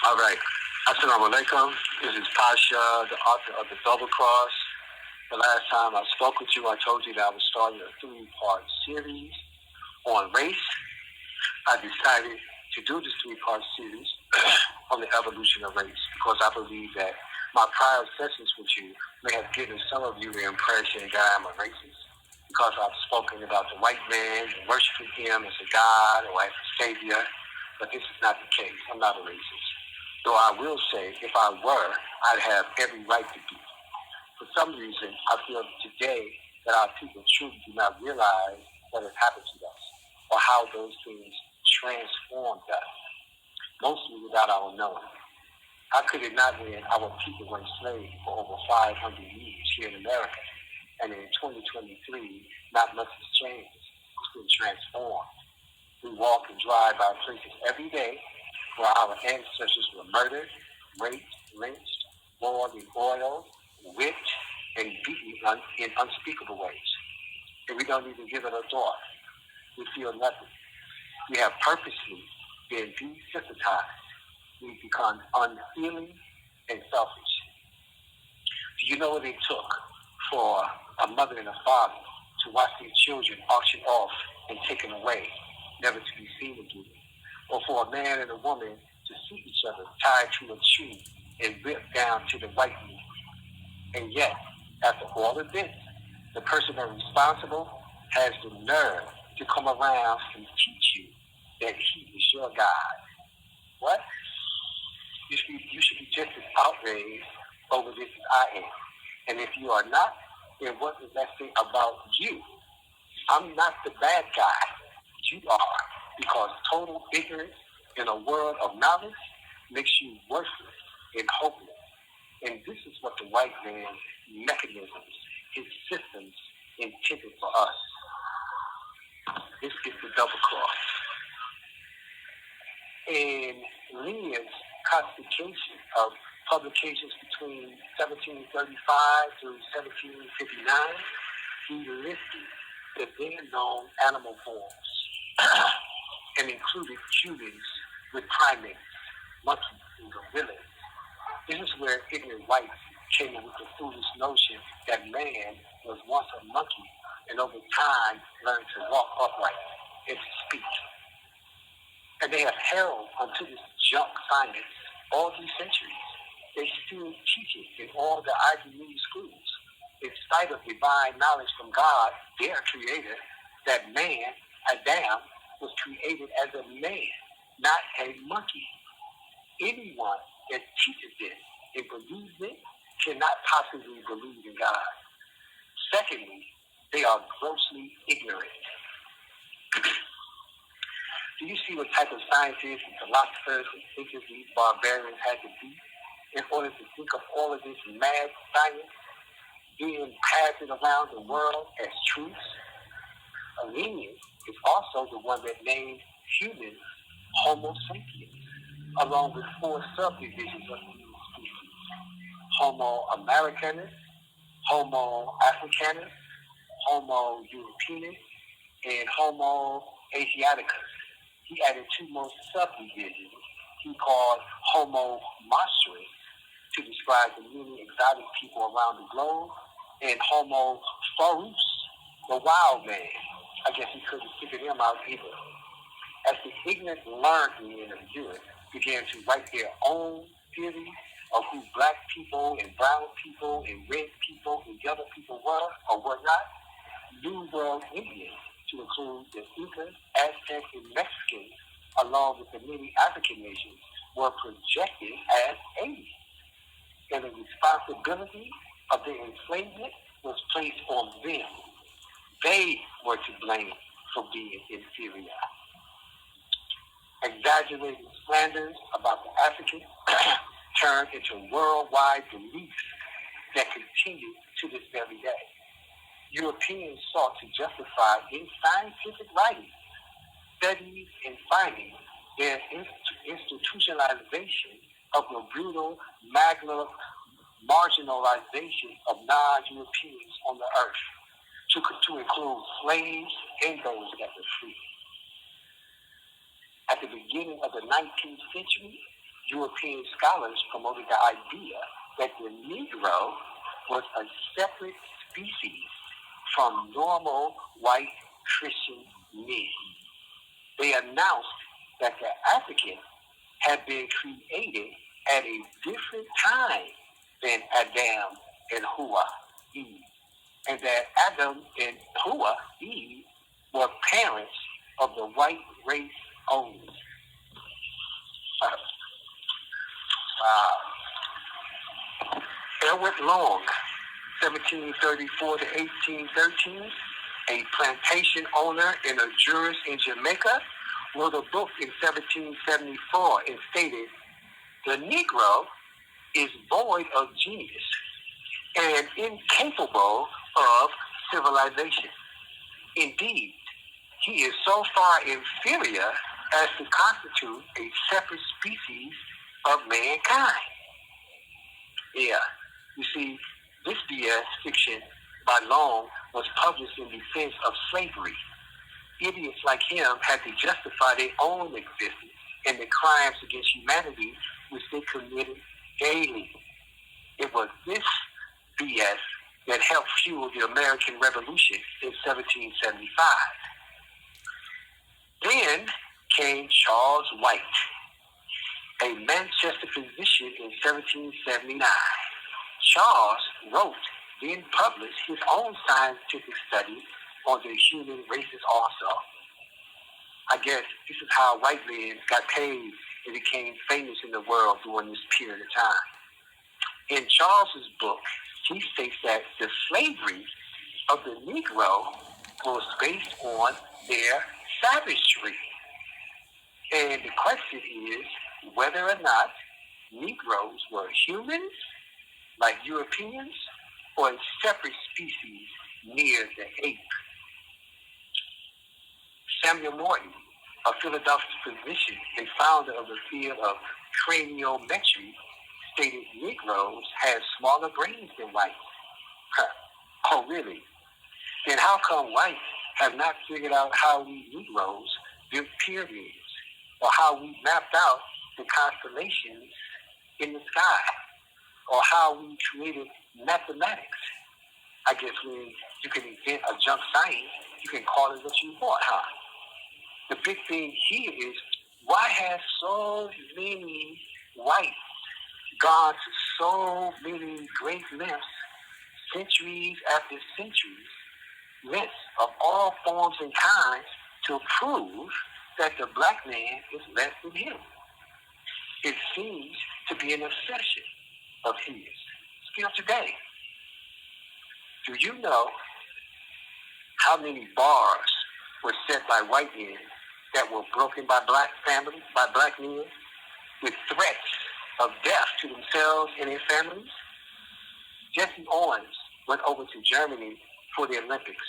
All right. Assalamu alaikum. This is Pasha, the author of The Double Cross. The last time I spoke with you, I told you that I was starting a 3-part series on race. I decided to do this 3-part series on the evolution of race because I believe that my prior sessions with you may have given some of you the impression that I'm a racist because I've spoken about the white man and worshiping him as a god or as a savior, but this is not the case. I'm not a racist. Though I will say, if I were, I'd have every right to be. For some reason, I feel today that our people truly do not realize what has happened to us or how those things transformed us, mostly without our knowing. How could it not when our people were enslaved for over 500 years here in America? And in 2023, not much has changed. It's been transformed. We walk and drive by places every day where our ancestors were murdered, raped, lynched, boiled in oil, whipped, and beaten in unspeakable ways. And we don't even give it a thought. We feel nothing. We have purposely been desensitized. We've become unfeeling and selfish. Do you know what it took for a mother and a father to watch their children auctioned off and taken away, never to be seen again? Or for a man and a woman to see each other tied to a tree and ripped down to the white meat. And yet, after all of this, the person that's responsible has the nerve to come around and teach you that he is your God. What? You should be just as outraged over this as I am. And if you are not, then what does that say about you? I'm not the bad guy. You are. Because total ignorance in a world of knowledge makes you worthless and hopeless. And this is what the white man's mechanisms, his systems, intended for us. This is the double cross. In Leah's classification of publications between 1735 to 1759, he listed the then known animal forms and included humans with primates, monkeys, and gorillas. This is where ignorant whites came in with the foolish notion that man was once a monkey and over time learned to walk upright and to speak. And they have held onto this junk science all these centuries. They still teach it in all the Ivy League schools, in spite of divine knowledge from God, their creator, that man, Adam, was created as a man, not a monkey. Anyone that teaches this and believes it cannot possibly believe in God. Secondly, they are grossly ignorant. Do you see what type of scientists and philosophers and thinkers these barbarians had to be in order to think of all of this mad science being passed around the world as truths? Arrhenius is also the one that named humans Homo sapiens, along with 4 subdivisions of human species: Homo americanus, Homo africanus, Homo europeanus, and Homo asiaticus. He added 2 more subdivisions he called Homo monstrous to describe the many exotic people around the globe, and Homo ferus, the wild man. I guess he couldn't figure them out either. As the ignorant learned and endured began to write their own theories of who black people and brown people and red people and yellow people were or were not, New World Indians, to include the Incas, Aztecs, and Mexicans, along with the many African nations, were projected as aliens. And the responsibility of their enslavement was placed on them. They were to blame for being inferior. Exaggerated slanders about the Africans turned into worldwide beliefs that continue to this very day. Europeans sought to justify in scientific writings, studies, and findings their institutionalization of the brutal marginalization of non-Europeans on the earth, to include slaves and those that were free. At the beginning of the 19th century, European scholars promoted the idea that the Negro was a separate species from normal white Christian men. They announced that the African had been created at a different time than Adam and Hua, Eve, and that Adam and Hua, Eve, were parents of the white race only. Edward Long, 1734 to 1813, a plantation owner and a jurist in Jamaica, wrote a book in 1774 and stated, "The Negro is void of genius and incapable of civilization. Indeed, he is so far inferior as to constitute a separate species of mankind." Yeah, you see, this BS fiction by Long was published in defense of slavery. Idiots like him had to justify their own existence and the crimes against humanity which they committed daily. It was this BS that helped fuel the American Revolution in 1775. Then came Charles White, a Manchester physician in 1779. Charles wrote, then published his own scientific study on the human races also. I guess this is how white men got paid and became famous in the world during this period of time. In Charles's book, he states that the slavery of the Negro was based on their savagery. And the question is whether or not Negroes were humans, like Europeans, or a separate species near the ape. Samuel Morton, a Philadelphia physician and founder of the field of craniometry, stated Negroes had smaller brains than whites. Oh, really? Then how come whites have not figured out how we Negroes built pyramids or how we mapped out the constellations in the sky or how we created mathematics? I guess when you can invent a junk science, you can call it what you want, huh? The big thing here is, why have so many whites gone to so many great lengths, centuries after centuries, lengths of all forms and kinds, to prove that the black man is less than him? It seems to be an obsession of his still today. Do you know how many bars were set by white men that were broken by black families, by black men, with threats of death to themselves and their families? Jesse Owens went over to Germany for the Olympics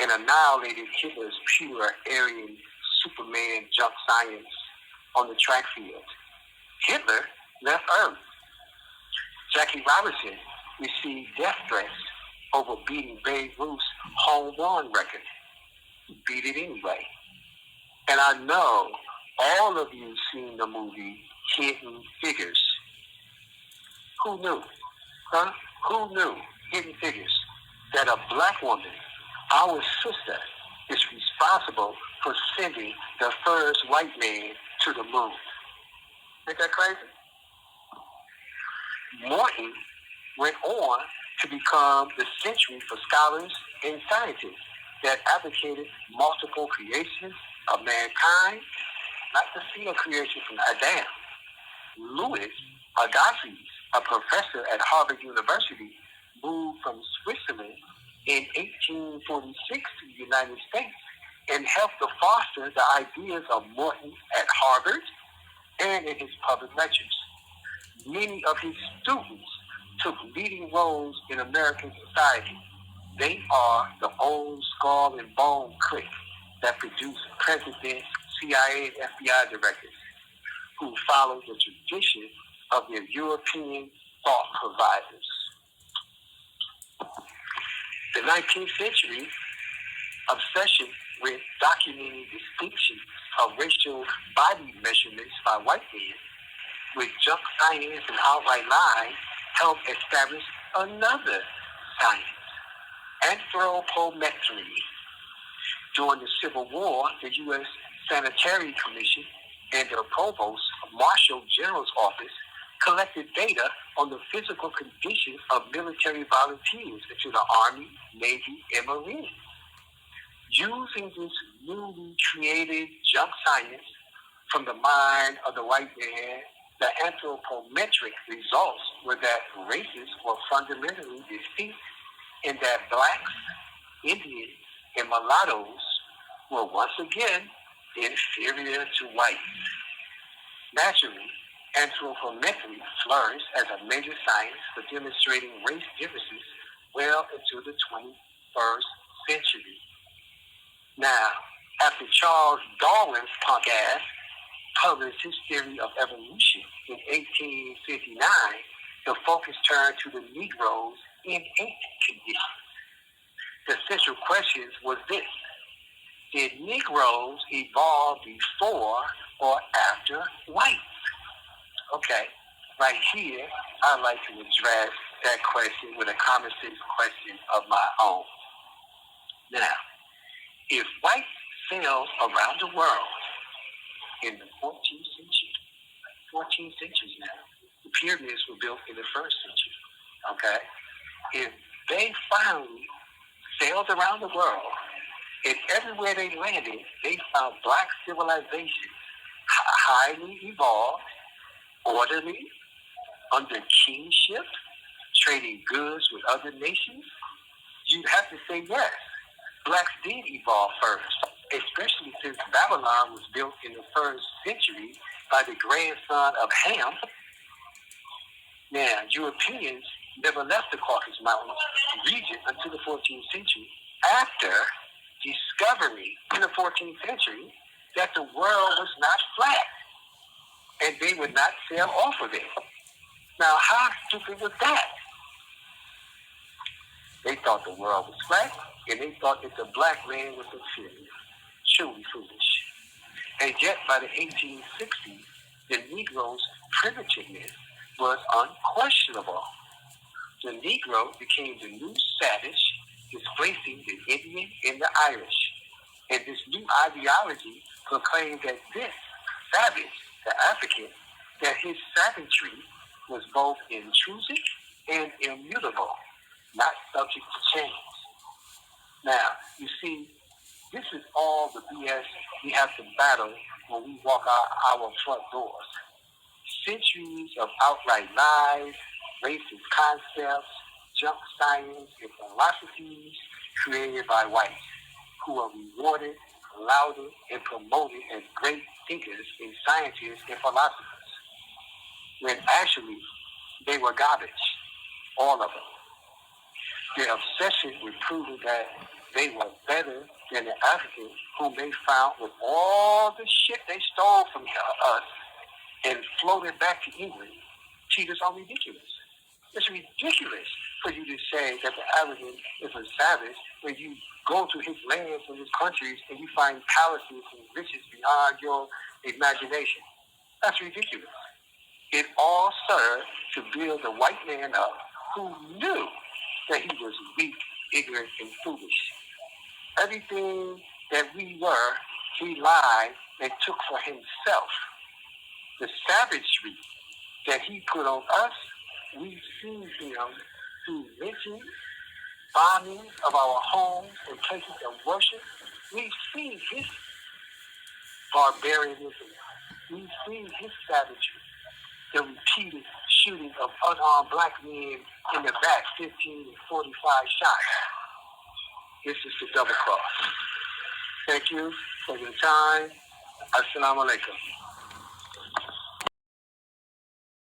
and annihilated Hitler's pure Aryan Superman junk science on the track field. Hitler left Earth. Jackie Robinson received death threats over beating Babe Ruth's home run record. He beat it anyway. And I know all of you seen the movie Hidden Figures. Who knew? Huh? Who knew? Hidden Figures. That a black woman, our sister, is responsible for sending the first white man to the moon. Ain't that crazy? Morton went on to become the century for scholars and scientists that advocated multiple creations of mankind, not the single creation from Adam. Louis Agassiz, a professor at Harvard University, moved from Switzerland in 1846 to the United States and helped to foster the ideas of Morton at Harvard and in his public lectures. Many of his students took leading roles in American society. They are the old skull and bone clique that produced presidents, CIA, and FBI directors who followed the tradition of their European thought providers. The 19th century obsession with documenting distinctions of racial body measurements by white men with junk science and outright lies, helped establish another science, anthropometry. During the Civil War, the U.S. Sanitary Commission and the Provost Marshal General's Office collected data on the physical condition of military volunteers into the Army, Navy, and Marines. Using this newly created junk science from the mind of the white man, the anthropometric results were that races were fundamentally distinct and that blacks, Indians, and mulattoes were once again inferior to whites. Naturally, anthropometry flourished as a major science for demonstrating race differences well into the 21st century. Now, after Charles Darwin's punk ass published his theory of evolution in 1859, the focus turned to the Negroes' innate conditions. The central question was this: did Negroes evolve before or after whites? Okay, right here, I'd like to address that question with a common sense question of my own. Now, if whites sailed around the world in the 14th century, 14 centuries now, the pyramids were built in the 1st century, okay? If they finally sailed around the world, and everywhere they landed, they found black civilization highly evolved, orderly, under kingship, trading goods with other nations, you'd have to say yes. Blacks did evolve first, especially since Babylon was built in the 1st century by the grandson of Ham. Now, Europeans never left the Caucasus Mountains region until the 14th century, after discovery in the 14th century that the world was not flat, and they would not sail off of it. Now, how stupid was that? They thought the world was flat, and they thought that the black man was inferior. Truly foolish. And yet, by the 1860s, the Negro's primitiveness was unquestionable. The Negro became the new savage, displacing the Indian and the Irish. And this new ideology proclaimed that this savage, the African, that his savagery was both intrinsic and immutable, not subject to change. Now, you see, this is all the BS we have to battle when we walk out our front doors. Centuries of outright lies, racist concepts, junk science, and philosophies created by whites, who are rewarded, lauded, and promoted as great thinkers and scientists and philosophers, when actually they were garbage, all of them. Their obsession with proving that they were better than the Africans whom they found with all the shit they stole from us and floated back to England, teeters are ridiculous. It's ridiculous for you to say that the African is a savage when you go to his lands and his countries and you find palaces and riches beyond your imagination. That's ridiculous. It all served to build the white man up who knew that he was weak, ignorant, and foolish. Everything that we were, he lied and took for himself. The savagery that he put on us, we see him through lynching, bombing of our homes and places of worship. We see his barbarianism. We see his savagery. The repeated shooting of unarmed black men in the back, 15 and 45 shots. This is the double cross. Thank you for your time. Assalamu alaikum.